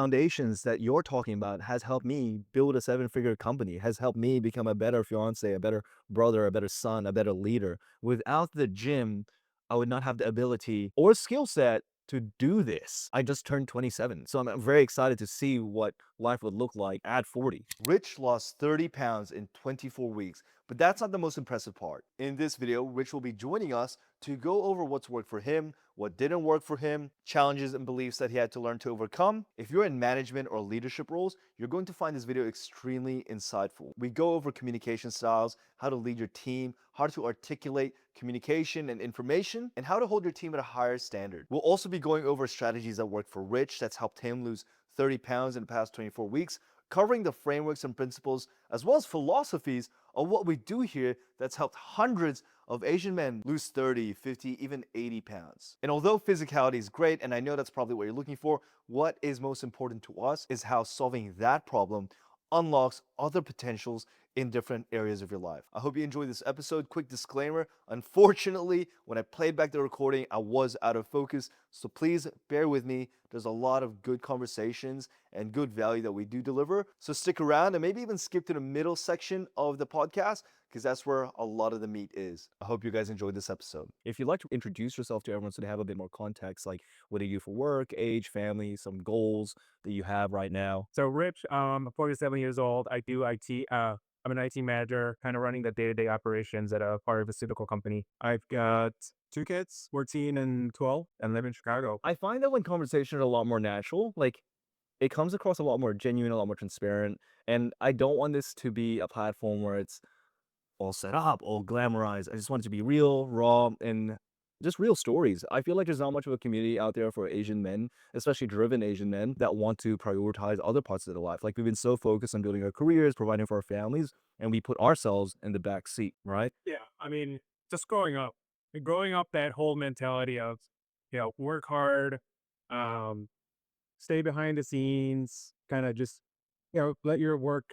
foundations that you're talking about has helped me build a seven-figure company, has helped me become a better fiance, a better brother, a better son, a better leader. Without the gym, I would not have the ability or skill set to do this. I just turned 27, so I'm very excited to see what life would look like at 40. Rich lost 30 pounds in 24 weeks, but that's not the most impressive part. In this video, Rich will be joining us to go over what's worked for him, what didn't work for him, challenges and beliefs that he had to learn to overcome. If you're in management or leadership roles, you're going to find this video extremely insightful. We go over communication styles, how to lead your team, how to articulate communication and information, and how to hold your team at a higher standard. We'll also be going over strategies that work for Rich that's helped him lose 30 pounds in the past 24 weeks, covering the frameworks and principles as well as philosophies of what we do here that's helped hundreds of Asian men lose 30, 50, even 80 pounds. And although physicality is great, and I know that's probably what you're looking for, what is most important to us is how solving that problem unlocks other potentials in different areas of your life. I hope you enjoyed this episode. Quick disclaimer, unfortunately, when I played back the recording, I was out of focus, so please bear with me. There's a lot of good conversations and good value that we do deliver, so stick around and maybe even skip to the middle section of the podcast because that's where a lot of the meat is. I hope you guys enjoyed this episode. If you'd like to introduce yourself to everyone so they have a bit more context, like what do you do for work, age, family, some goals that you have right now. So Rich, I'm 47 years old. I do IT. I'm an IT manager, kind of running the day-to-day operations at a pharmaceutical company. I've got two kids, 14 and 12, and live in Chicago. I find that when conversations are a lot more natural, like it comes across a lot more genuine, a lot more transparent. And I don't want this to be a platform where it's all set up, all glamorized. I just want it to be real, raw, and just real stories. I feel like there's not much of a community out there for Asian men, especially driven Asian men that want to prioritize other parts of their life. Like we've been so focused on building our careers, providing for our families, and we put ourselves in the back seat, right? Yeah, I mean, just growing up, that whole mentality of, work hard, um, stay behind the scenes, kind of just, let your work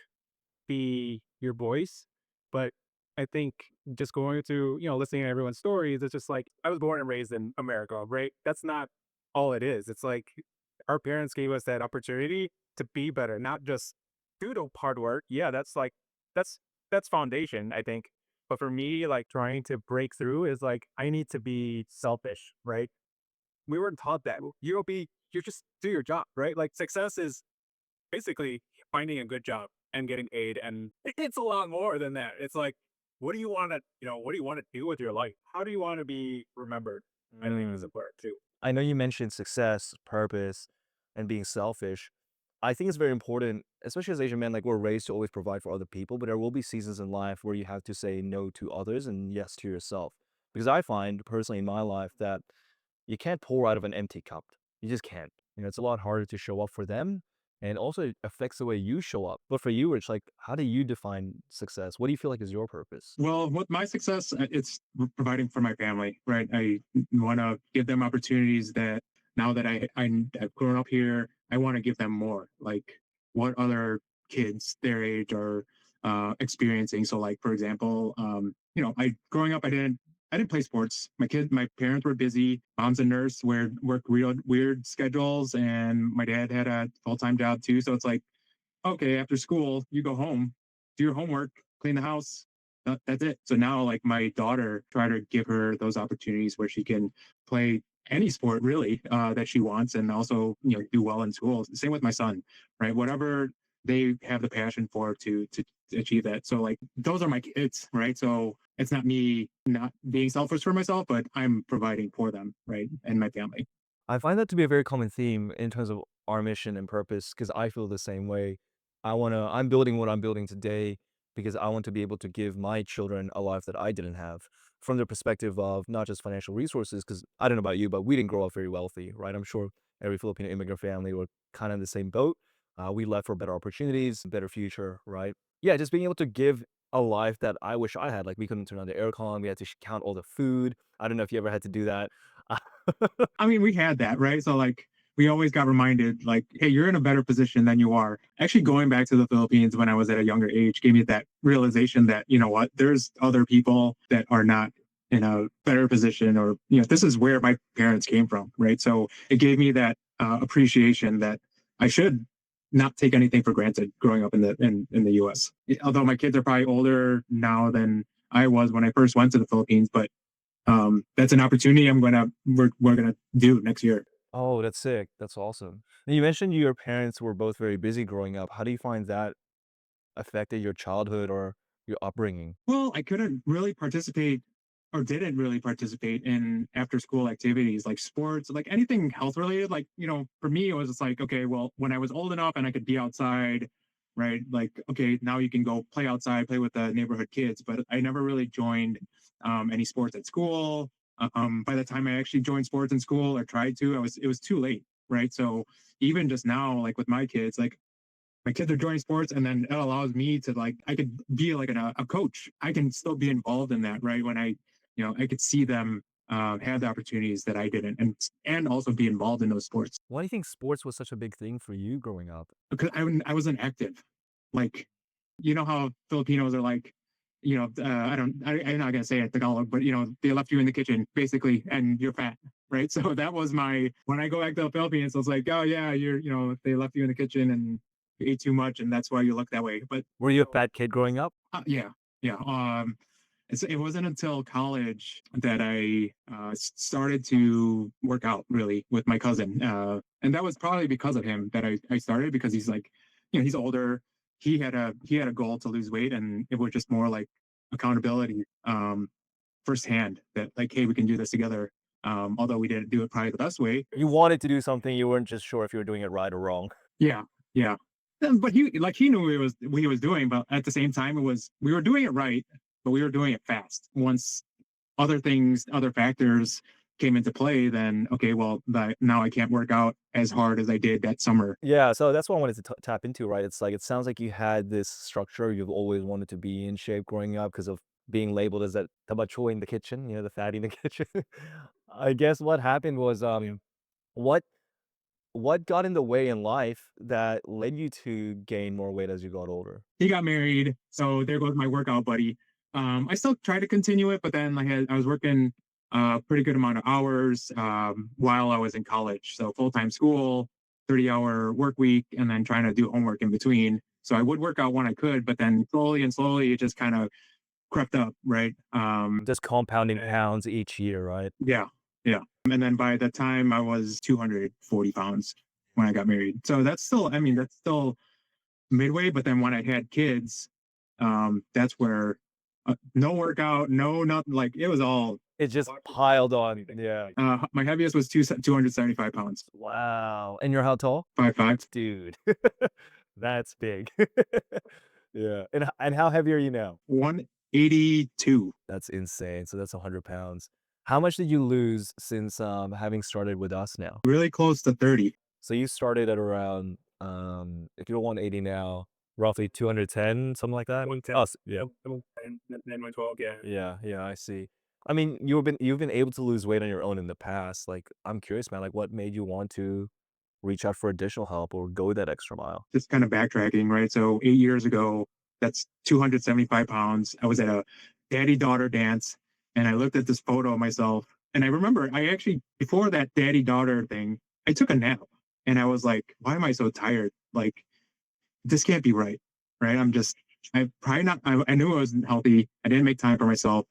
be your voice. But I think just going through, listening to everyone's stories, it's just like I was born and raised in America, right? That's not all it is. It's like our parents gave us that opportunity to be better, not just do the hard work. Yeah, that's that's foundation, I think. But for me, like trying to break through is like I need to be selfish, right? We weren't taught that. You just do your job, right? Like success is basically finding a good job and getting paid, and it's a lot more than that. It's like, what do you want to do with your life? How do you want to be remembered? I think is Mm. important too. I know you mentioned success, purpose, and being selfish. I think it's very important, especially as Asian men, like we're raised to always provide for other people, but there will be seasons in life where you have to say no to others and yes to yourself. Because I find personally in my life that you can't pour out of an empty cup. You just can't. It's a lot harder to show up for them. And also it affects the way you show up. But for you, it's like, how do you define success? What do you feel like is your purpose? Well, with my success, it's providing for my family, right? I want to give them opportunities that now that I've grown up here, I want to give them more. Like what other kids their age are experiencing. So, like for example, I growing up, I didn't play sports. My parents were busy. Mom's a nurse, where worked real weird schedules, and my dad had a full time job too. So it's like, okay, after school, you go home, do your homework, clean the house. That's it. So now, like my daughter, try to give her those opportunities where she can play any sport really that she wants, and also do well in school. Same with my son, right? Whatever they have the passion for to achieve that. So like those are my kids, right? So it's not me not being selfish for myself, but I'm providing for them, right, and my family. I find that to be a very common theme in terms of our mission and purpose because I feel the same way. I'm building what I'm building today because I want to be able to give my children a life that I didn't have from the perspective of not just financial resources. Because I don't know about you, but we didn't grow up very wealthy, right? I'm sure every Filipino immigrant family were kind of in the same boat. We left for better opportunities, better future, right? Yeah, just being able to give a life that I wish I had. Like we couldn't turn on the aircon, we had to count all the food. I don't know if you ever had to do that. I mean, we had that, right? So like we always got reminded like, hey, you're in a better position than you are. Actually going back to the Philippines when I was at a younger age gave me that realization that, you know what, there's other people that are not in a better position, or, this is where my parents came from, right? So it gave me that appreciation that, I should not take anything for granted growing up in the US. Although my kids are probably older now than I was when I first went to the Philippines, but that's an opportunity we're gonna do next year. Oh, that's sick. That's awesome. And you mentioned your parents were both very busy growing up. How do you find that affected your childhood or your upbringing? Well, I couldn't really participate or didn't really participate in after school activities like sports, like anything health related. Like, for me, it was just like, okay, well, when I was old enough and I could be outside, right? Like, okay, now you can go play outside, play with the neighborhood kids. But I never really joined any sports at school. By the time I actually joined sports in school or tried to, it was too late, right? So even just now, like with my kids, like my kids are joining sports and then it allows me to like I could be like a coach. I can still be involved in that, right? When I could see them have the opportunities that I didn't, and also be involved in those sports Why do you think sports was such a big thing for you growing up? because I wasn't active. Like, you know how Filipinos are like, I'm not gonna say it Tagalog, but they left you in the kitchen basically, and you're fat, right? So that was my when I go back to the Philippines, I was like, oh yeah, they left you in the kitchen and you ate too much, and that's why you look that way. But Were you a fat kid growing up? yeah, yeah. It wasn't until college that I started to work out really with my cousin, and that was probably because of him that I started because he's like, he's older. He had a goal to lose weight, and it was just more like accountability firsthand that like, hey, we can do this together. Although we didn't do it probably the best way. You wanted to do something, you weren't just sure if you were doing it right or wrong. Yeah, yeah. But he knew what he was doing, but at the same time, it was we were doing it right, but we were doing it fast. Once other factors came into play, then okay, well, now I can't work out as hard as I did that summer. Yeah, so that's what I wanted to tap into, right? It's like it sounds like you had this structure. You've always wanted to be in shape growing up because of being labeled as that tabacho in the kitchen, the fatty in the kitchen. I guess what happened was, what what got in the way in life that led you to gain more weight as you got older? He got married, so there goes my workout buddy. I still try to continue it, but then I was working a pretty good amount of hours while I was in college. So full time school, 30-hour work week, and then trying to do homework in between. So I would work out when I could, but then slowly and slowly it just kind of crept up, right? Just compounding pounds each year, right? Yeah, yeah. And then by the time I was 240 pounds when I got married. So that's still midway. But then when I had kids, that's where no workout, no nothing. Like it was all. It just piled on. Yeah. My heaviest was 275 pounds, Wow. And you're how tall? 5'5". Dude. That's big. Yeah. And how heavy are you now? 182. That's insane. So that's 100 pounds. How much did you lose since having started with us now? Really close to 30. So you started at around if you're 180 now, roughly 210, something like that? 110. Us, yeah. 10, 112, yeah. Yeah, I see. I mean, you've been able to lose weight on your own in the past. Like, I'm curious, man, like what made you want to reach out for additional help or go that extra mile? Just kind of backtracking, right? So 8 years ago, that's 275 pounds. I was at a daddy daughter dance and I looked at this photo of myself. And I remember I actually, before that daddy daughter thing, I took a nap and I was like, why am I so tired? Like, this can't be right. Right. I probably not, I knew I wasn't healthy. I didn't make time for myself.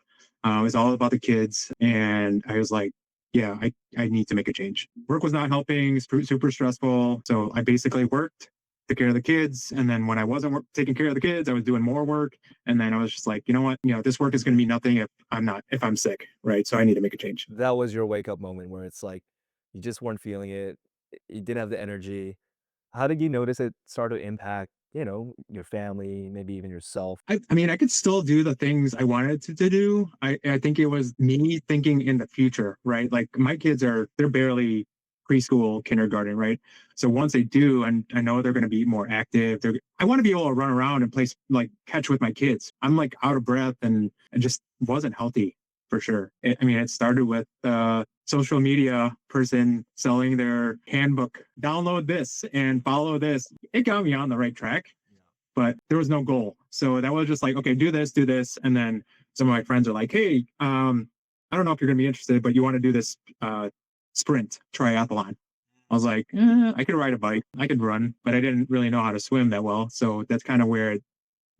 It was all about the kids. And I was like, yeah, I need to make a change. Work was not helping, super stressful. So I basically worked, took care of the kids. And then when I wasn't taking care of the kids, I was doing more work. And then I was just like, you know what? This work is going to be nothing if I'm sick. Right. So I need to make a change. That was your wake up moment where it's like you just weren't feeling it. You didn't have the energy. How did you notice it start to impact, your family, maybe even yourself? I mean, I could still do the things I wanted to do. I think it was me thinking in the future, right? Like my kids they're barely preschool, kindergarten, right? So once they do, and I know they're going to be more active, I want to be able to run around and play, like catch with my kids. I'm like out of breath and I just wasn't healthy for sure. I mean, it started with social media person selling their handbook, download this and follow this. It got me on the right track, but there was no goal. So that was just like, okay, do this, do this. And then some of my friends are like, hey, I don't know if you're going to be interested, but you want to do this sprint triathlon. I was like, I could ride a bike, I could run, but I didn't really know how to swim that well. So that's kind of where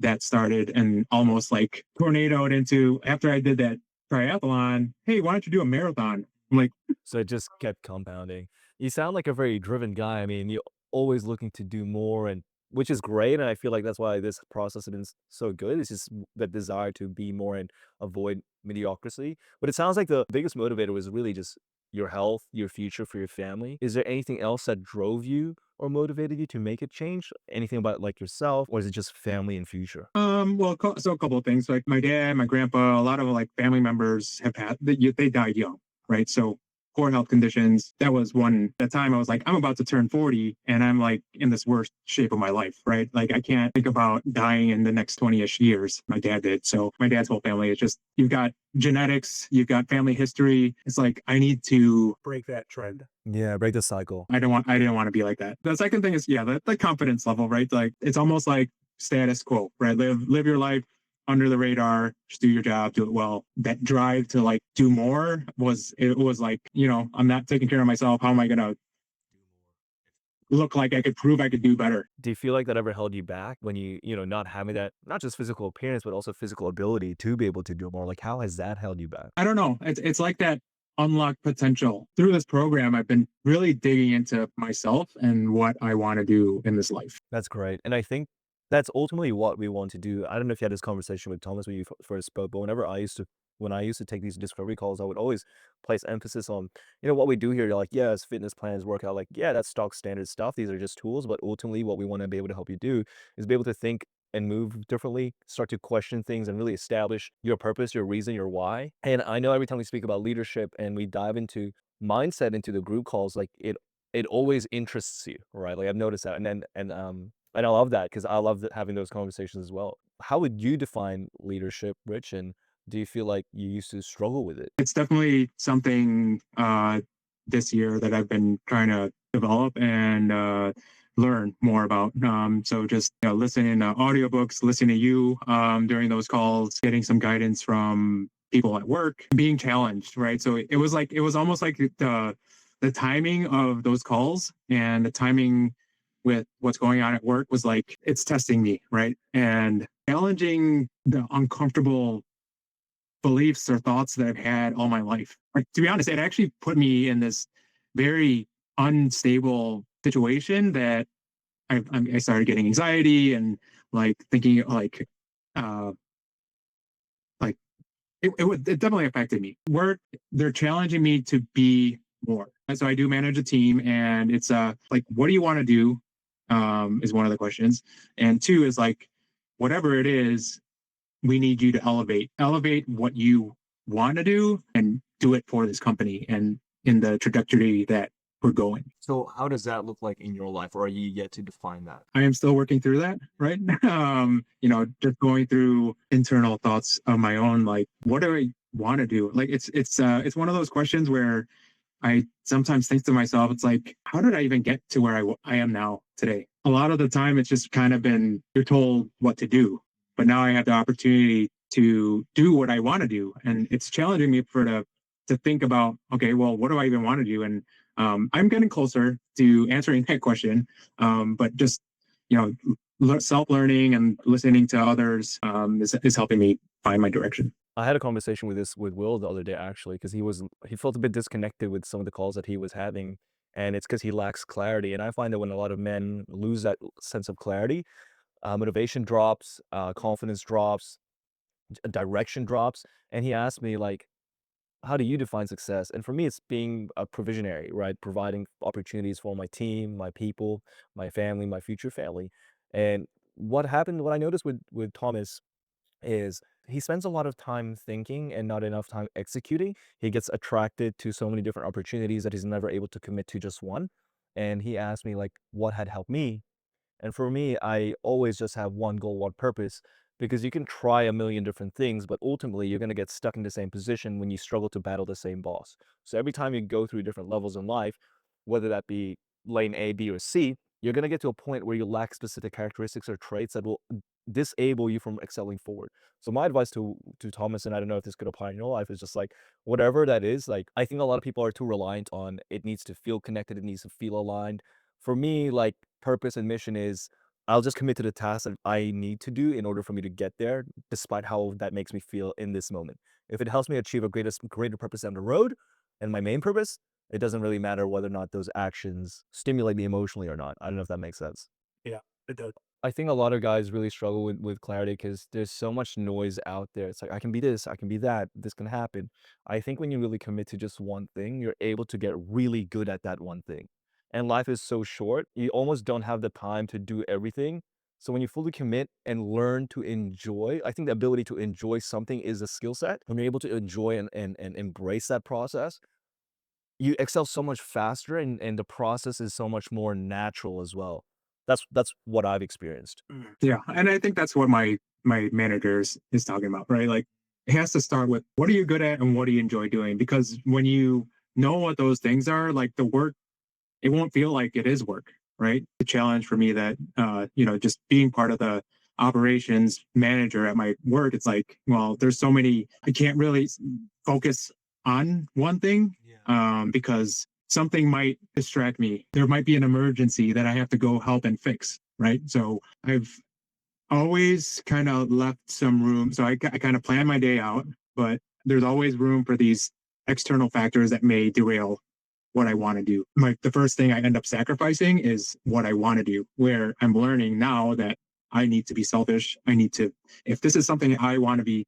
that started and almost like tornadoed into after I did that triathlon. Hey, why don't you do a marathon? I'm like, So it just kept compounding. You sound like a very driven guy. I mean, you're always looking to do more and which is great. And I feel like that's why this process has been so good. It's just the desire to be more and avoid mediocrity. But it sounds like the biggest motivator was really just your health, your future for your family. Is there anything else that drove you or motivated you to make a change? Anything about like yourself, or is it just family and future? well, so a couple of things. Like my dad, my grandpa, a lot of like family members have had they died young, right? So poor health conditions. That was one. At the time, I was like, I'm about to turn 40, and I'm like in this worst shape of my life, right? Like I can't think about dying in the next 20ish years. My dad did. So my dad's whole family is just you've got genetics, you've got family history. It's like I need to Break that trend. Yeah, break the cycle. I didn't want to be like that. The second thing is, yeah, the confidence level, right? Like it's almost like status quo, right? Live your life under the radar, just do your job, do it well. That drive to like do more it was like, I'm not taking care of myself. How am I gonna look like I could prove I could do better? Do you feel like that ever held you back when not having that, not just physical appearance, but also physical ability to be able to do more? Like, how has that held you back? I don't know. It's like that unlocked potential. Through this program, I've been really digging into myself and what I want to do in this life. That's great. And I think that's ultimately what we want to do. I don't know if you had this conversation with Thomas when you first spoke, but when I used to take these discovery calls, I would always place emphasis on, what we do here. Like, yes, fitness plans, workout, like, yeah, that's stock standard stuff. These are just tools, but ultimately what we want to be able to help you do is be able to think and move differently, start to question things and really establish your purpose, your reason, your why. And I know every time we speak about leadership and we dive into mindset into the group calls, like it always interests you, right? Like I've noticed that, and I love that because I love having those conversations as well. How would you define leadership, Rich? And do you feel like you used to struggle with it? It's definitely something this year that I've been trying to develop and learn more about. So just listening to audiobooks, listening to you during those calls, getting some guidance from people at work, being challenged, right? So it was almost like the timing of those calls and the timing with what's going on at work was like it's testing me, right? And challenging the uncomfortable beliefs or thoughts that I've had all my life. Like, to be honest, it actually put me in this very unstable situation that I started getting anxiety and like thinking uh, like it definitely affected me. Work, they're challenging me to be more. And so I do manage a team, and it's like, what do you want to do? Is one of the questions, and two is like, whatever it is, we need you to elevate what you want to do and do it for this company and in the trajectory that we're going. So how does that look like in your life, or are you yet to define that? I am still working through that, right? Just going through internal thoughts of my own, like, what do I want to do? Like, it's one of those questions where I sometimes think to myself, it's like, how did I even get to where I am now today? A lot of the time, it's just kind of been, you're told what to do. But now I have the opportunity to do what I want to do. And it's challenging me to think about, okay, well, what do I even want to do? And I'm getting closer to answering that question. But just, self learning and listening to others is helping me find my direction. I had a conversation with Will the other day actually because he felt a bit disconnected with some of the calls that he was having, and it's because he lacks clarity. And I find that when a lot of men lose that sense of clarity, motivation drops, confidence drops, direction drops. And he asked me like, how do you define success? And for me, it's being a provisionary, right? Providing opportunities for my team, my people, my family, my future family. And what I noticed with Thomas is he spends a lot of time thinking and not enough time executing. He gets attracted to so many different opportunities that he's never able to commit to just one. And he asked me like what had helped me, and for me, I always just have one goal, one purpose, because you can try a million different things, but ultimately you're going to get stuck in the same position when you struggle to battle the same boss. So every time you go through different levels in life, whether that be lane A, B, or C, you're going to get to a point where you lack specific characteristics or traits that will disable you from excelling forward. So my advice to Thomas, and I don't know if this could apply in your life, is just like whatever that is, like I think a lot of people are too reliant on it needs to feel connected, it needs to feel aligned. For me, like purpose and mission is I'll just commit to the task that I need to do in order for me to get there, despite how that makes me feel in this moment. If it helps me achieve a greater purpose down the road and my main purpose, it doesn't really matter whether or not those actions stimulate me emotionally or not. I don't know if that makes sense. Yeah, it does. I think a lot of guys really struggle with clarity because there's so much noise out there. It's like, I can be this, I can be that, this can happen. I think when you really commit to just one thing, you're able to get really good at that one thing. And life is so short, you almost don't have the time to do everything. So when you fully commit and learn to enjoy, I think the ability to enjoy something is a skill set. When you're able to enjoy and embrace that process, you excel so much faster and the process is so much more natural as well. That's what I've experienced. Yeah, and I think that's what my manager is talking about, right? Like it has to start with what are you good at and what do you enjoy doing? Because when you know what those things are, like the work, it won't feel like it is work, right? The challenge for me that just being part of the operations manager at my work, it's like, well, there's so many, I can't really focus on one thing because something might distract me. There might be an emergency that I have to go help and fix, right? So I've always kind of left some room. So I kind of plan my day out, but there's always room for these external factors that may derail what I want to do. Like the first thing I end up sacrificing is what I want to do, where I'm learning now that I need to be selfish. I need to, if this is something I want to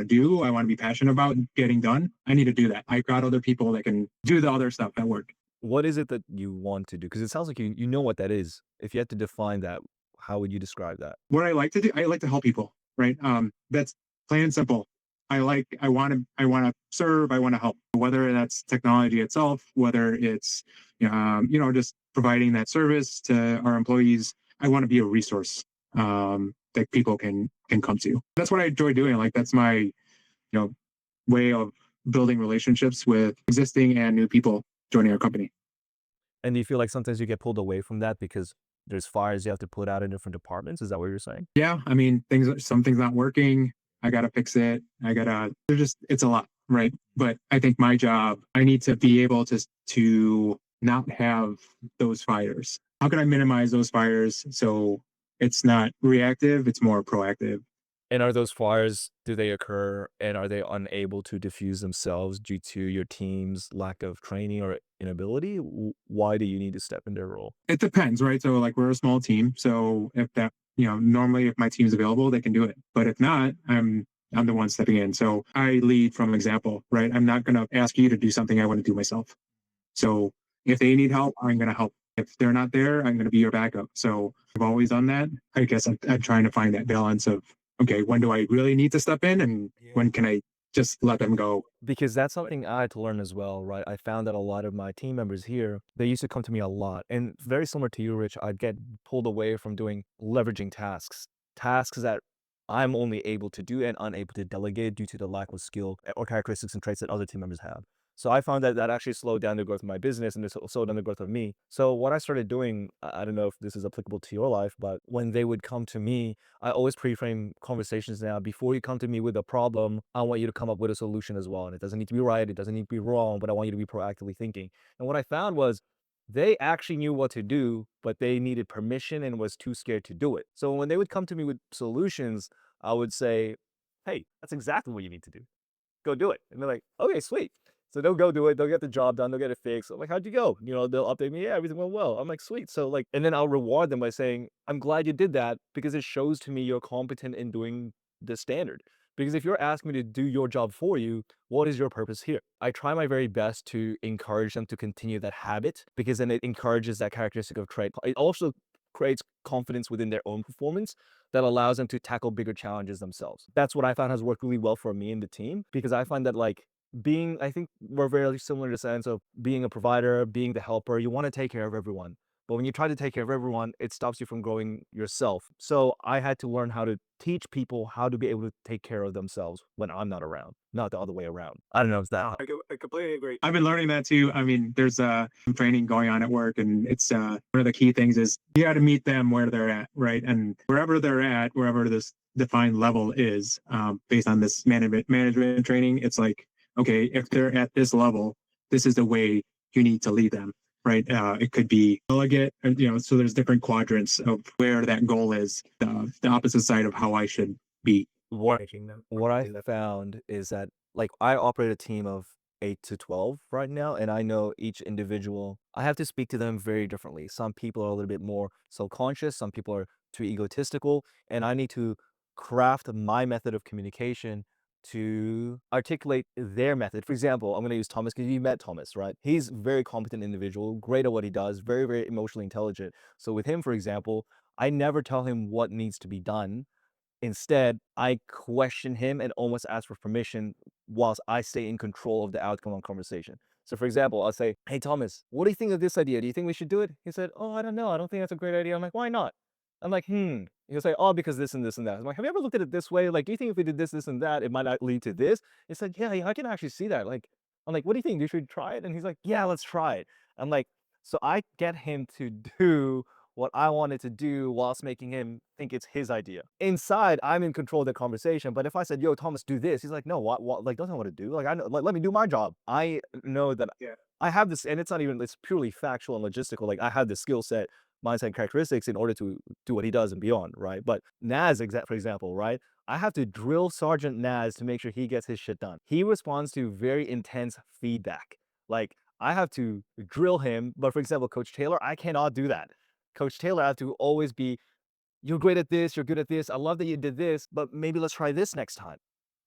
do, I want to be passionate about getting done, I need to do that. I've got other people that can do the other stuff at work. What is it that you want to do? Because it sounds like you know what that is. If you had to define that, how would you describe that? What I like to do, I like to help people, right? That's plain and simple. I want to serve, I want to help, whether that's technology itself, whether it's, just providing that service to our employees. I want to be a resource that people can come to. That's what I enjoy doing. Like that's my, know, way of building relationships with existing and new people joining our company. And do you feel like sometimes you get pulled away from that because there's fires you have to put out in different departments? Is that what you're saying? Yeah, I mean, something's not working. I gotta fix it. It's a lot, right? But I think my job, I need to be able to not have those fires. How can I minimize those fires so it's not reactive, it's more proactive? And are those fires, do they occur and are they unable to diffuse themselves due to your team's lack of training or inability? Why do you need to step in their role? It depends, right? So like we're a small team, so if that, normally if my team's available, they can do it. But if not, I'm the one stepping in. So I lead from example, right? I'm not going to ask you to do something I want to do myself. So if they need help, I'm going to help. If they're not there, I'm going to be your backup. So I've always done that. I guess I'm trying to find that balance of, okay, when do I really need to step in and when can I just let them go? Because that's something I had to learn as well, right? I found that a lot of my team members here, they used to come to me a lot. And very similar to you, Rich, I'd get pulled away from doing leveraging tasks, tasks that I'm only able to do and unable to delegate due to the lack of skill or characteristics and traits that other team members have. So I found that that actually slowed down the growth of my business and it slowed down the growth of me. So what I started doing, I don't know if this is applicable to your life, but when they would come to me, I always pre-frame conversations now. Before you come to me with a problem, I want you to come up with a solution as well. And it doesn't need to be right, it doesn't need to be wrong, but I want you to be proactively thinking. And what I found was they actually knew what to do, but they needed permission and was too scared to do it. So when they would come to me with solutions, I would say, hey, that's exactly what you need to do, go do it. And they're like, okay, sweet. So they'll go do it. They'll get the job done. They'll get it fixed. I'm like, how'd you go? They'll update me. Yeah, everything went well. I'm like, sweet. So like, and then I'll reward them by saying, I'm glad you did that because it shows to me you're competent in doing the standard. Because if you're asking me to do your job for you, what is your purpose here? I try my very best to encourage them to continue that habit because then it encourages that characteristic of trait. It also creates confidence within their own performance that allows them to tackle bigger challenges themselves. That's what I found has worked really well for me and the team because I find that like I think we're very similar in the sense of being a provider, being the helper. You want to take care of everyone. But when you try to take care of everyone, it stops you from growing yourself. So I had to learn how to teach people how to be able to take care of themselves when I'm not around, not the other way around. I don't know if that. I completely agree. I've been learning that too. I mean, there's some training going on at work, and it's one of the key things is you got to meet them where they're at, right? And wherever they're at, wherever this defined level is, based on this management training, it's like, okay, if they're at this level, this is the way you need to lead them, right? It could be delegate, so there's different quadrants of where that goal is, the opposite side of how I should be. What Making them. what I found is that, like, I operate a team of 8 to 12 right now, and I know each individual, I have to speak to them very differently. Some people are a little bit more self-conscious, some people are too egotistical, and I need to craft my method of communication to articulate their method. For example, I'm gonna use Thomas because you met Thomas, right? He's a very competent individual, great at what he does, very, very emotionally intelligent. So with him, for example, I never tell him what needs to be done. Instead, I question him and almost ask for permission whilst I stay in control of the outcome of conversation. So, for example, I'll say, "Hey, Thomas, what do you think of this idea? Do you think we should do it?" He said, "Oh, I don't know. I don't think that's a great idea." I'm like, "Why not?" I'm like, "Hmm." He'll say, "Oh, because this and this and that." I'm like, "Have you ever looked at it this way? Like, do you think if we did this, this, and that, it might not lead to this?" He said, "Yeah, yeah, I can actually see that." Like, I'm like, "What do you think? You should try it?" And he's like, "Yeah, let's try it." I'm like, so I get him to do what I wanted to do whilst making him think it's his idea. Inside, I'm in control of the conversation, but if I said, "Yo, Thomas, do this," he's like, "No, what? Like, don't know what to do. Like, I know, like, let me do my job." I know that Yeah. I have this, and it's not even, it's purely factual and logistical. Like, I have the skill set, mindset, characteristics in order to do what he does and beyond, right? But Naz, for example, right? I have to drill Sergeant Naz to make sure he gets his shit done. He responds to very intense feedback. Like, I have to drill him, but for example, Coach Taylor, I cannot do that. Coach Taylor, I have to always be, "You're great at this, you're good at this, I love that you did this, but maybe let's try this next time.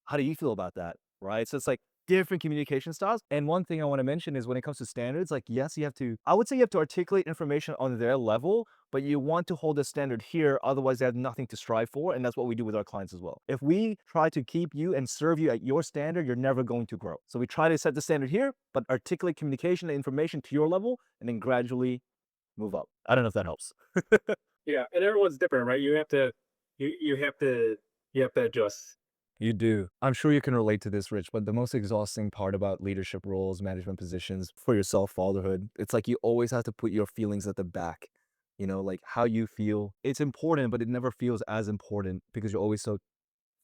How do you feel about that?" Right? So it's like different communication styles. And one thing I want to mention is when it comes to standards, like, yes, you have to, I would say you have to articulate information on their level, but you want to hold a standard here, otherwise they have nothing to strive for. And that's what we do with our clients as well. If we try to keep you and serve you at your standard, you're never going to grow. So we try to set the standard here, but articulate communication and information to your level, and then gradually move up. I don't know if that helps. Yeah, and everyone's different, right? You have to adjust. You do. I'm sure you can relate to this, Rich, but the most exhausting part about leadership roles, management positions for yourself, fatherhood, it's like you always have to put your feelings at the back. Like how you feel. It's important, but it never feels as important because you're always so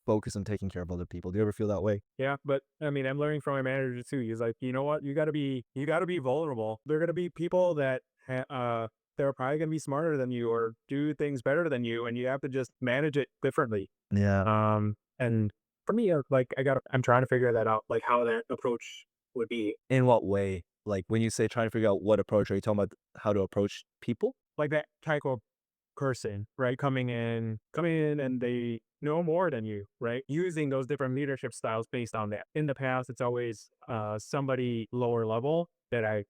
focused on taking care of other people. Do you ever feel that way? Yeah, but I mean, I'm learning from my manager too. He's like, you know what? You gotta be vulnerable. There are gonna be people that they're probably gonna be smarter than you or do things better than you, and you have to just manage it differently. Yeah. And for me, I'm trying to figure that out, like how that approach would be. In what way? Like when you say trying to figure out what approach, are you talking about how to approach people? Like that type of person, right? Coming in and they know more than you, right? Using those different leadership styles based on that. In the past, it's always somebody lower level that I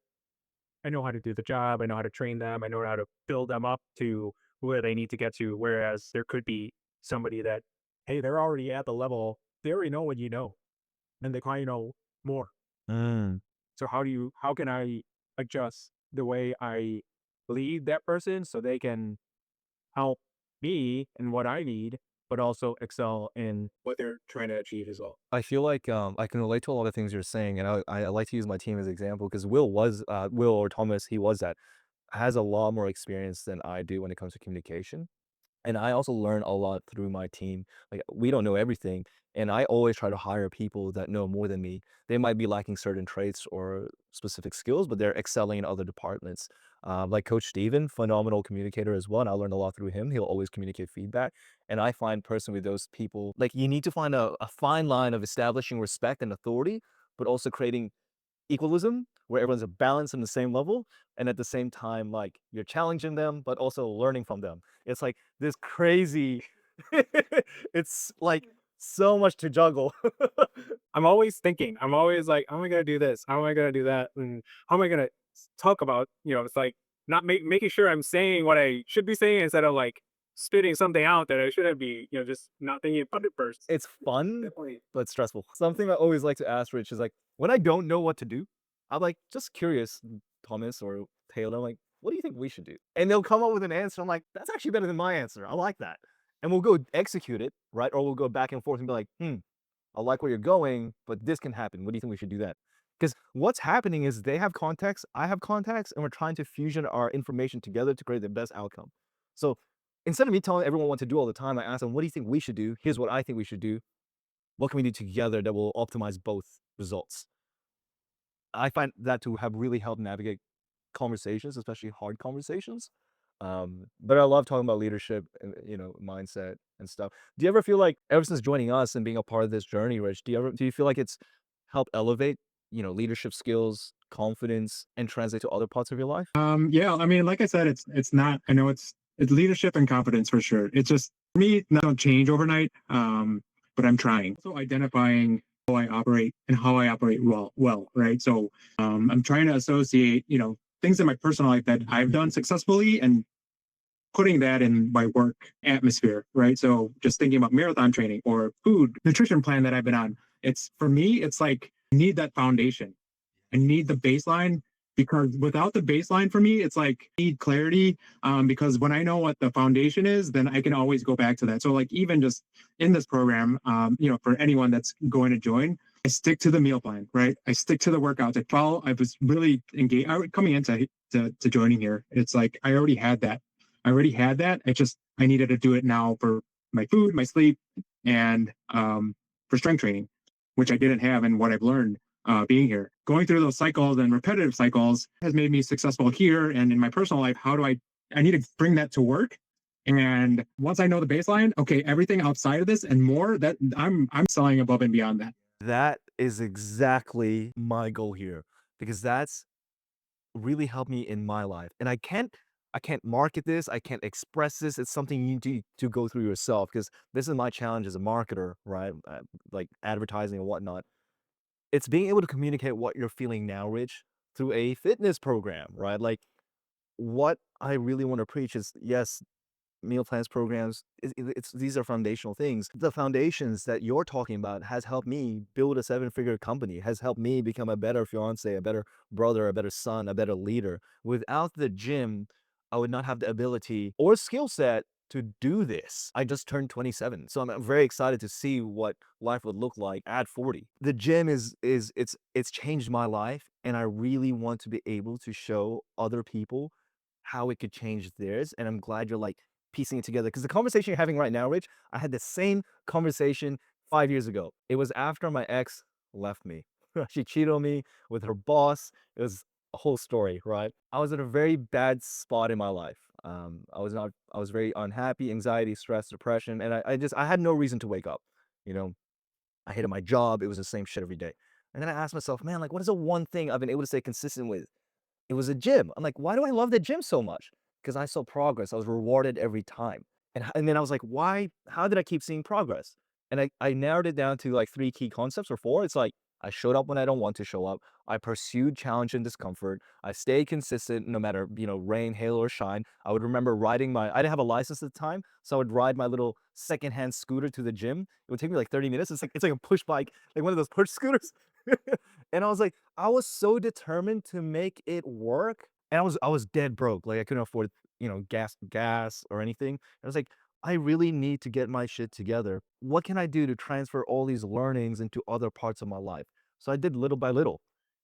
know how to do the job, I know how to train them, I know how to build them up to where they need to get to. Whereas there could be somebody that, hey, they're already at the level, they already know what you know, and they probably know more. Mm. So how can I adjust the way I lead that person so they can help me in what I need, but also excel in what they're trying to achieve as well. I feel like I can relate to a lot of things you're saying, and I like to use my team as an example because Will or Thomas, he was that, has a lot more experience than I do when it comes to communication. And I also learn a lot through my team. Like, we don't know everything, and I always try to hire people that know more than me. They might be lacking certain traits or specific skills, but they're excelling in other departments. Like Coach Steven, phenomenal communicator as well, and I learned a lot through him. He'll always communicate feedback. And I find personally with those people, like, you need to find a fine line of establishing respect and authority, but also creating equalism where everyone's a balance in the same level, and at the same time, like, you're challenging them but also learning from them. It's like this crazy it's like so much to juggle. I'm always thinking, I'm always like, how am I going to do this? How am I going to do that? And how am I going to talk about, it's like not making sure I'm saying what I should be saying instead of like spitting something out that I shouldn't be, just not thinking about it first. It's fun Definitely. but stressful. Something I always like to ask Rich is, like, when I don't know what to do, I'm like, just curious, Thomas or Taylor, like, what do you think we should do? And they'll come up with an answer. I'm like, that's actually better than my answer. I like that. And we'll go execute it, right? Or we'll go back and forth and be like, I like where you're going, but this can happen. What do you think we should do that? Because what's happening is they have context, I have context, and we're trying to fusion our information together to create the best outcome. So instead of me telling everyone what to do all the time, I ask them, what do you think we should do? Here's what I think we should do. What can we do together that will optimize both results? I find that to have really helped navigate conversations, especially hard conversations. But I love talking about leadership and mindset and stuff. Do you ever feel like ever since joining us and being a part of this journey, Rich, do you feel like it's helped elevate, leadership skills, confidence, and translate to other parts of your life? Yeah, I mean, like I said, it's not. I know it's leadership and confidence for sure. It's just for me, not don't change overnight. But I'm trying. So identifying how I operate and how I operate well, right? So I'm trying to associate, things in my personal life that I've done successfully and putting that in my work atmosphere, right? So just thinking about marathon training or food nutrition plan that I've been on. It's for me, it's like I need that foundation. I need the baseline because without the baseline for me, it's like I need clarity. Because when I know what the foundation is, then I can always go back to that. So like even just in this program, for anyone that's going to join, I stick to the meal plan, right? I stick to the workouts. I follow. I was really engaged. Coming into to joining here. It's like I already had that. I already had that. I needed to do it now for my food, my sleep, and for strength training, which I didn't have, and what I've learned being here. Going through those cycles and repetitive cycles has made me successful here and in my personal life. How do I need to bring that to work? And once I know the baseline, okay, everything outside of this and more that I'm selling above and beyond that. That is exactly my goal here because that's really helped me in my life. And I can't market this, I can't express this. It's something you need to go through yourself because this is my challenge as a marketer, right? Like advertising and whatnot. It's being able to communicate what you're feeling now, Rich, through a fitness program, right? Like what I really want to preach is yes, meal plans programs, it's these are foundational things. The foundations that you're talking about has helped me build a seven-figure company, has helped me become a better fiance, a better brother, a better son, a better leader. Without the gym, I would not have the ability or skill set to do this. I just turned 27, so I'm very excited to see what life would look like at 40. The gym it's changed my life, and I really want to be able to show other people how it could change theirs. And I'm glad you're like piecing it together because the conversation you're having right now, Rich, I had the same conversation 5 years ago. It was after my ex left me. She cheated on me with her boss. It was a whole story, right? I was in a very bad spot in my life. I was very unhappy, anxiety, stress, depression, and I had no reason to wake up. You know, I hated my job. It was the same shit every day. And then I asked myself, man, like, what is the one thing I've been able to stay consistent with? It was a gym. I'm like, "Why do I love the gym so much?" Because I saw progress. I was rewarded every time. And then I was like, "Why how did I keep seeing progress?" And I narrowed it down to, like, 3 key concepts or 4. It's like, I showed up when I don't want to show up. I pursued challenge and discomfort. I stayed consistent no matter, rain, hail, or shine. I would remember riding my I didn't have a license at the time, so I would ride my little secondhand scooter to the gym. It would take me, like, 30 minutes. It's like a push bike, like one of those push scooters. And I was like, I was so determined to make it work, and I was dead broke, like, I couldn't afford, gas or anything. I was like, "I really need to get my shit together. What can I do to transfer all these learnings into other parts of my life?" So I did little by little,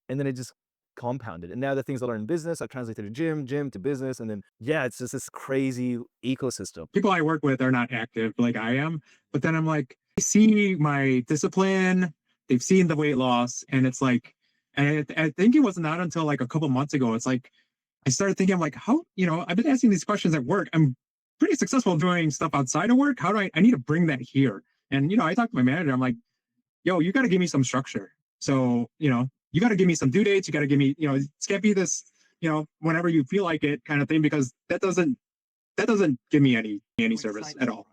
and then it just compounded, and now the things I learned in business, I translated to gym to business, and then, yeah, it's just this crazy ecosystem. People I work with are not active like I am, but then I'm like, they see my discipline, they've seen the weight loss, and it's like, and I think it was not until like a couple months ago, it's like I started thinking, I'm like, how, I've been asking these questions at work. I'm pretty successful doing stuff outside of work. How do I need to bring that here? And, I talked to my manager. I'm like, yo, you got to give me some structure. So, you got to give me some due dates. You got to give me, it can't be this, whenever you feel like it kind of thing, because that doesn't give me any service at all.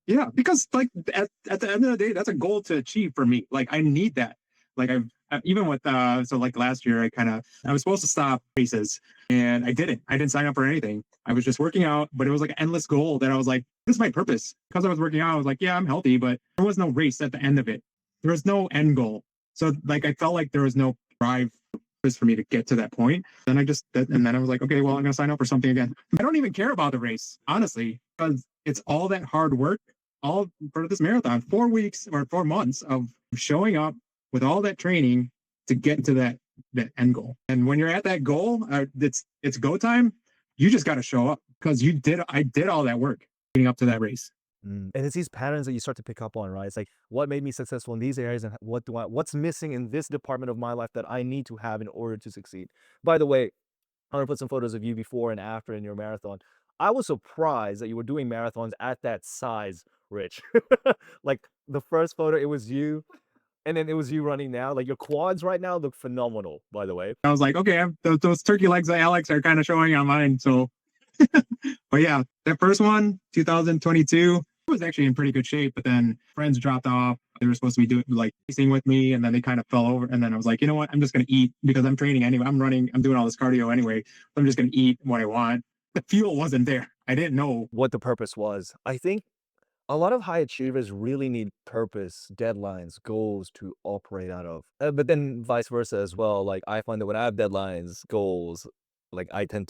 Yeah, because like at the end of the day, that's a goal to achieve for me. Like I need that. Like even with so like last year, I was supposed to stop races and I didn't sign up for anything. I was just working out, but it was like an endless goal that I was like, this is my purpose. Because I was working out, I was like, yeah, I'm healthy, but there was no race at the end of it. There was no end goal. So like I felt like there was no drive. was for me to get to that point. Then and then I was like, okay, well, I'm going to sign up for something again. I don't even care about the race, honestly, because it's all that hard work, all for this marathon, 4 weeks or 4 months of showing up with all that training to get to that end goal. And when you're at that goal, it's go time. You just got to show up because I did all that work leading up to that race. And it's these patterns that you start to pick up on, right? It's like, what made me successful in these areas, and what's missing in this department of my life that I need to have in order to succeed. By the way, I'm gonna put some photos of you before and after in your marathon. I was surprised that you were doing marathons at that size, Rich. Like the first photo, it was you, and then it was you running now. Like your quads right now look phenomenal, by the way. I was like, okay, those turkey legs that Alex are kind of showing on mine. So, but yeah, that first one, 2022, was actually in pretty good shape. But then friends dropped off. They were supposed to be doing like racing with me, and then they kind of fell over. And then I was like, you know what? I'm just gonna eat because I'm training anyway. I'm running. I'm doing all this cardio anyway. So I'm just gonna eat what I want. The fuel wasn't there. I didn't know. What the purpose was. I think a lot of high achievers really need purpose, deadlines, goals to operate out of. But then vice versa as well. Like I find that when I have deadlines, goals, like I can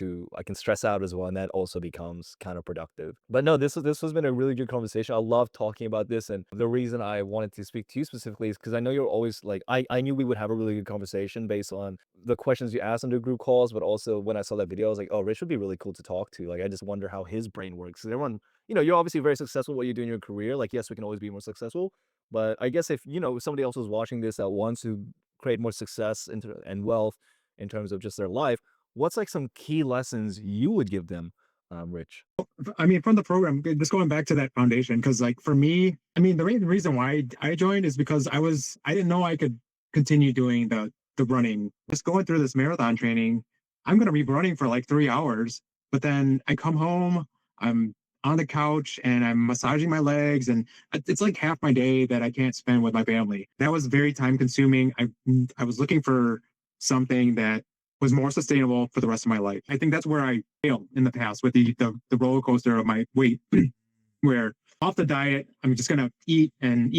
stress out as well, and that also becomes counterproductive. But no, this has been a really good conversation. I love talking about this, and the reason I wanted to speak to you specifically is because I know you're always like I knew we would have a really good conversation based on the questions you asked on the group calls, but also when I saw that video, I was like, oh, Rich would be really cool to talk to. Like I just wonder how his brain works. 'Cause everyone, you're obviously very successful at what you do in your career. Like, yes, we can always be more successful, but I guess if somebody else was watching this that wants to create more success and wealth in terms of just their life, what's like some key lessons you would give them, Rich? I mean, from the program, just going back to that foundation, because like for me, I mean, the reason why I joined is because I didn't know I could continue doing the running. Just going through this marathon training, I'm going to be running for like 3 hours, but then I come home, I'm on the couch and I'm massaging my legs, and it's like half my day that I can't spend with my family. That was very time consuming. I was looking for something that was more sustainable for the rest of my life. I think that's where I failed in the past with the roller coaster of my weight, where off the diet, I'm just gonna eat and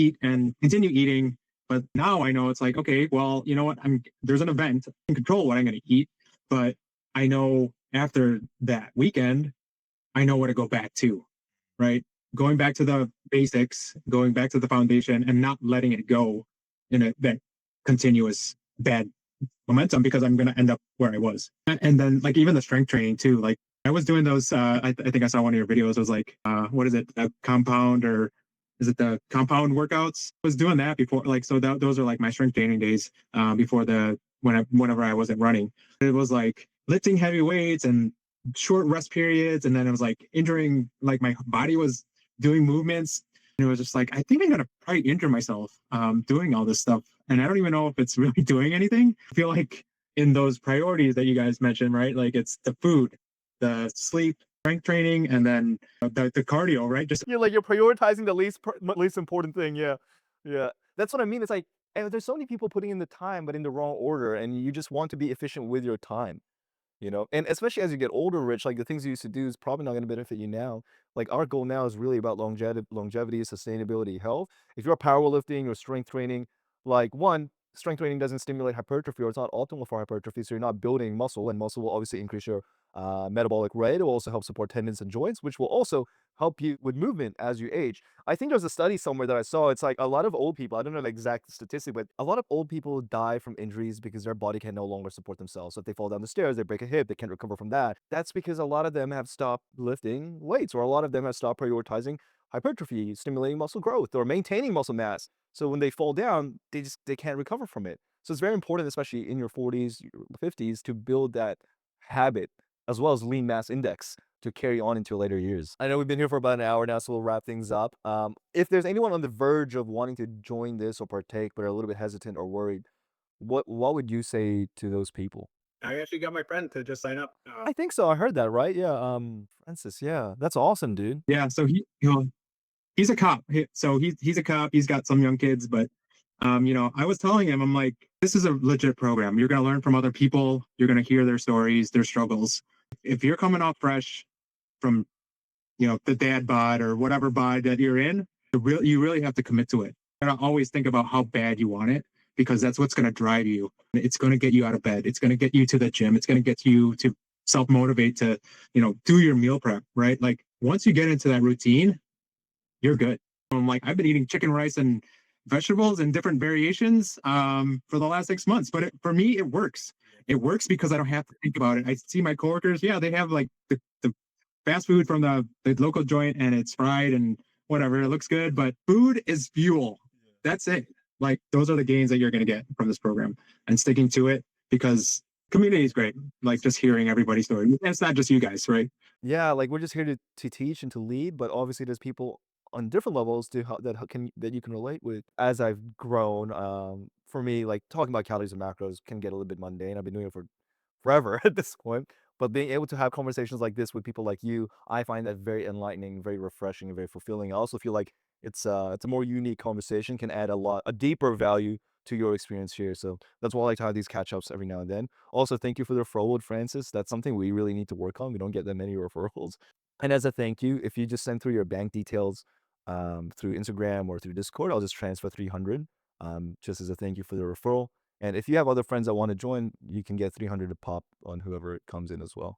continue eating. But now I know it's like, okay, well, you know what? There's an event. I can control what I'm gonna eat, but I know after that weekend, I know where to go back to, right? Going back to the basics, going back to the foundation, and not letting it go in that continuous bad momentum because I'm going to end up where I was. And then like even the strength training too, like I was doing those, I think I saw one of your videos. It was like, what is it? A compound, or is it the compound workouts? I was doing that before. Like, so those are like my strength training days, before whenever I wasn't running. It was like lifting heavy weights and short rest periods. And then it was like injuring, like my body was doing movements. And it was just like, I think I'm going to probably injure myself doing all this stuff. And I don't even know if it's really doing anything. I feel like in those priorities that you guys mentioned, right? Like it's the food, the sleep, strength training, and then the cardio, right? Just Yeah, like you're prioritizing the least important thing. Yeah, yeah. That's what I mean. It's like there's so many people putting in the time, but in the wrong order, and you just want to be efficient with your time. And especially as you get older, Rich, like the things you used to do is probably not going to benefit you now. Like our goal now is really about longevity, sustainability, health. If you're powerlifting or strength training, like one, strength training doesn't stimulate hypertrophy, or it's not optimal for hypertrophy, so you're not building muscle, and muscle will obviously increase your metabolic rate. It will also help support tendons and joints, which will also help you with movement as you age. I think there's a study somewhere that I saw. It's like a lot of old people, I don't know the exact statistic, but a lot of old people die from injuries because their body can no longer support themselves. So if they fall down the stairs, they break a hip, they can't recover from that. That's because a lot of them have stopped lifting weights, or a lot of them have stopped prioritizing hypertrophy, stimulating muscle growth, or maintaining muscle mass. So when they fall down, they can't recover from it. So it's very important, especially in your 40s, your 50s, to build that habit as well as lean mass index to carry on into later years. I know we've been here for about an hour now, so we'll wrap things up. If there's anyone on the verge of wanting to join this or partake, but are a little bit hesitant or worried, what would you say to those people? I actually got my friend to just sign up. I think so. I heard that, right? Yeah. Francis. Yeah, that's awesome, dude. yeah. So he's a cop. He's a cop. He's got some young kids, but I was telling him, I'm like, this is a legit program. You're gonna learn from other people. You're gonna hear their stories, their struggles. If you're coming off fresh from the dad bod or whatever bod that you're in, you really have to commit to it. You gotta always think about how bad you want it, because that's what's going to drive you. It's going to get you out of bed. It's going to get you to the gym. It's going to get you to self motivate to, do your meal prep, right? Like once you get into that routine, you're good. Like I've been eating chicken, rice, and vegetables in different variations for the last 6 months. But for me, it works. It works because I don't have to think about it. I see my coworkers, yeah, they have like the fast food from the local joint and it's fried and whatever. It looks good, but food is fuel. That's it. Like those are the gains that you're going to get from this program and sticking to it because community is great. Like just hearing everybody's story. And it's not just you guys, right? Yeah, like we're just here to teach and to lead, but obviously there's people on different levels to help that you can relate with. As I've grown, for me, like talking about calories and macros can get a little bit mundane. I've been doing it for forever at this point. But being able to have conversations like this with people like you, I find that very enlightening, very refreshing, and very fulfilling. I also feel like it's a more unique conversation, can add a deeper value to your experience here. So that's why I like to have these catch ups every now and then. Also, thank you for the referral with Francis. That's something we really need to work on. We don't get that many referrals. And as a thank you, if you just send through your bank details through Instagram or through Discord, I'll just transfer 300 just as a thank you for the referral. And if you have other friends that want to join, you can get 300 to pop on whoever it comes in as well.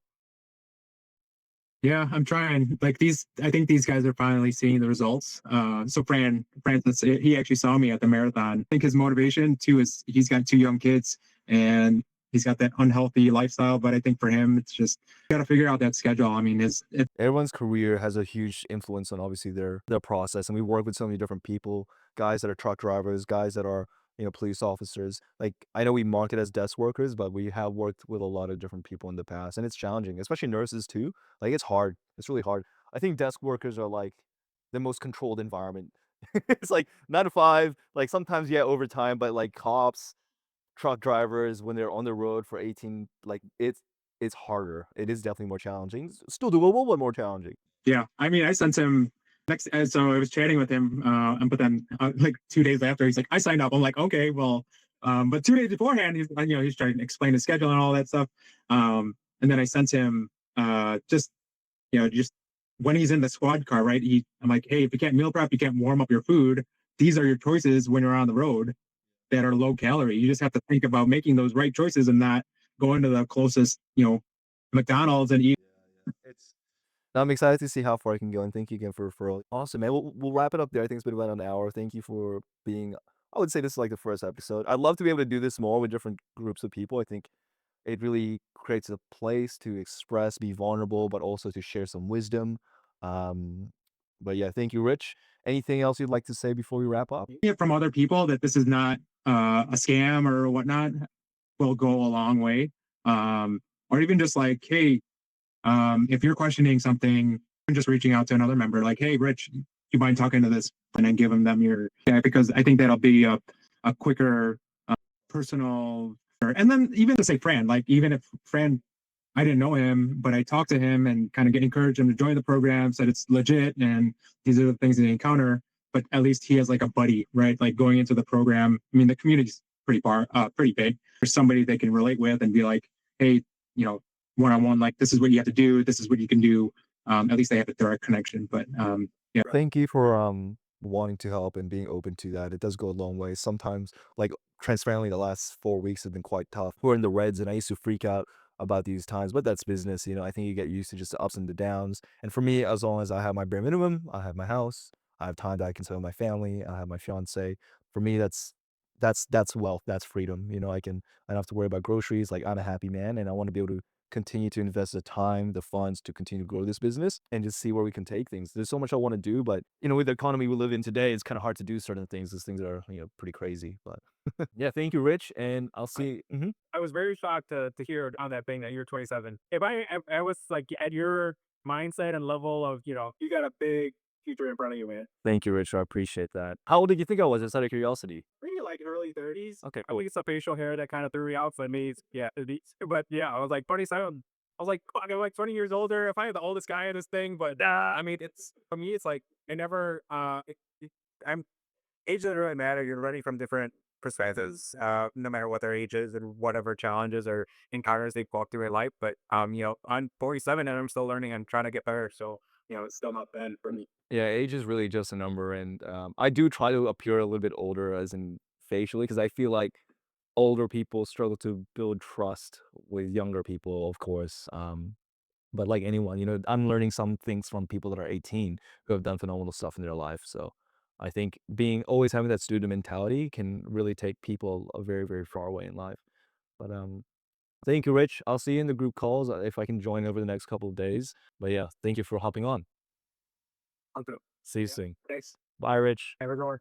Yeah, I'm trying. Like these, I think these guys are finally seeing the results. So Francis, he actually saw me at the marathon. I think his motivation too is he's got two young kids and he's got that unhealthy lifestyle. But I think for him, it's just got to figure out that schedule. I mean, Everyone's career has a huge influence on obviously their process, and we work with so many different people, guys that are truck drivers, guys that are, police officers. Like, I know we market as desk workers, but we have worked with a lot of different people in the past, and it's challenging, especially nurses too. Like, it's hard. It's really hard. I think desk workers are like the most controlled environment. It's like 9 to 5, like sometimes yeah, overtime, but like cops, truck drivers when they're on the road for 18, like it's harder. It is definitely more challenging. Still doable, but more challenging. yeah. I mean, I sent him next. So I was chatting with him, but then like 2 days after, he's like, I signed up. I'm like, okay, well, but 2 days beforehand, he's trying to explain his schedule and all that stuff. And then I sent him just when he's in the squad car, right? I'm like, hey, if you can't meal prep, you can't warm up your food. These are your choices when you're on the road that are low calorie. You just have to think about making those right choices and not going to the closest, McDonald's and eat. It's I'm excited to see how far I can go, and thank you again for referral. Awesome, man. We'll wrap it up there. I think it's been about an hour. Thank you for being. I would say this is like the first episode. I'd love to be able to do this more with different groups of people. I think it really creates a place to express, be vulnerable, but also to share some wisdom. Um, but yeah, thank you, Rich. Anything else you'd like to say before we wrap up? It from other people that this is not a scam or whatnot will go a long way. Or even just like, hey, if you're questioning something, just reaching out to another member, like, hey, Rich, you mind talking to this, and then giving them yeah, because I think that'll be a quicker personal. And then even to say Fran, like even if Fran, I didn't know him, but I talked to him and kind of get encouraged him to join the program, said it's legit and these are the things they encounter. But at least he has like a buddy, right? Like going into the program. I mean, the community's pretty big. There's somebody they can relate with and be like, hey, you know, one on one, like this is what you have to do, this is what you can do. At least they have a direct connection. But yeah, Thank you for wanting to help and being open to that. It does go a long way. Sometimes, like transparently, the last 4 weeks have been quite tough. We're in the reds, and I used to freak out about these times, but that's business. I think you get used to just the ups and the downs. And for me, as long as I have my bare minimum, I have my house, I have time that I can spend with my family, I have my fiance. For me, that's wealth, that's freedom. I don't have to worry about groceries. Like I'm a happy man, and I want to be able to continue to invest the time, the funds to continue to grow this business and just see where we can take things. There's so much I want to do, but with the economy we live in today, it's kind of hard to do certain things. These things are, pretty crazy. But yeah, thank you, Rich, and I'll see. Mhm. I was very shocked to hear on that thing that you're 27. If I was like at your mindset and level of, you got a big future in front of you, man. Thank you, Rich. I appreciate that. How old did you think I was? Just out of curiosity. Maybe like early 30s. Okay, I cool. think it's the facial hair that kind of threw me off. But me, yeah, but yeah, I was like 27. I was like, fuck, I'm like 20 years older. If I had the oldest guy in this thing, but I mean, it's for me, it's like I never. I'm age doesn't really matter. You're running from different perspectives, no matter what their age is and whatever challenges or encounters they've walked through in life. But I'm 47 and I'm still learning. I'm trying to get better. So it's still not bad for me. Yeah, age is really just a number, and I do try to appear a little bit older, as in facially because I feel like older people struggle to build trust with younger people, of course. But like anyone, I'm learning some things from people that are 18 who have done phenomenal stuff in their life. So I think being always having that student mentality can really take people a very, very far away in life. But thank you, Rich. I'll see you in the group calls if I can join over the next couple of days. But yeah, thank you for hopping on. I'll do. See you Yeah. soon. Thanks. Bye, Rich. Have a good one.